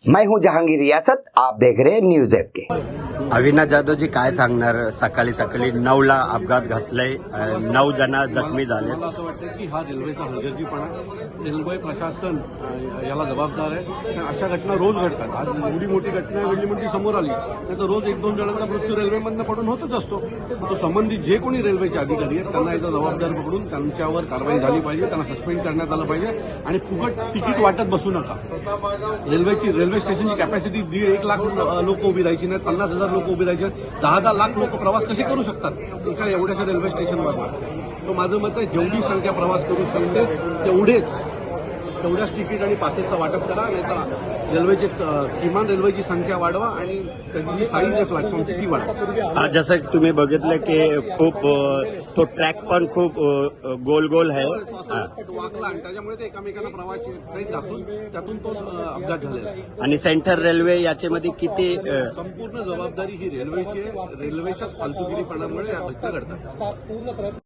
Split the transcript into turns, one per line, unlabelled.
मैं हूं जहांगीर रियासत, आप देख रहे हैं न्यूज ऐप के।
अविनाश जाधवजी काय सांगणार? सकाळी 9ला अपघात घडलाय, 9 जण जखमी झाले.
मला असं वाटतं की हा रेल्वेचा हलगर्जीपणा, रेल्वे प्रशासन याला जबाबदार आहे. कारण अशा घटना रोज घडतात. आज एवढी मोठी घटना वेगळी मोठी समोर आली नाही तर रोज 1-2 जणांचा मृत्यू रेल्वेमधनं पडून होतच असतो. तो संबंधित जे कोणी रेल्वेचे अधिकारी आहेत त्यांना याचा जबाबदार पकडून त्यांच्यावर कारवाई झाली पाहिजे, त्यांना सस्पेंड करण्यात आलं पाहिजे आणि फुकट तिकीट वाटत बसू नका. रेल्वे स्टेशनची कॅपॅसिटी 1.5 लाख लोक उभी राहायची नाही, 50,000 लोक उभी राहायचे, 10-10 लाख लोक प्रवास कसे करू शकतात एका एवढ्याशा रेल्वे स्टेशनवर? तो माझं मत आहे जेवढी संख्या प्रवास करू शकते तेवढ्याच तिकीट आणि पासेसचं वाटप करा, नाहीतर किमान रेल्वेची संख्या वाढवा आणि त्याची जी साईज आहे प्लॅटफॉर्मची ती वाढवा.
जसं तुम्ही बघितलं की खूप तो ट्रॅक पण खूप गोल गोल आहे,
वाकला आणि त्याच्यामुळे ते एकमेकांना प्रवासी ट्रेन घासून त्यातून तो अपघात झालेला आहे.
आणि सेंट्रल रेल्वे याच्यामध्ये किती
संपूर्ण जबाबदारी ही रेल्वेची आहे. रेल्वेच्याच फालतुगिरीपणामुळे या घटना घडतात.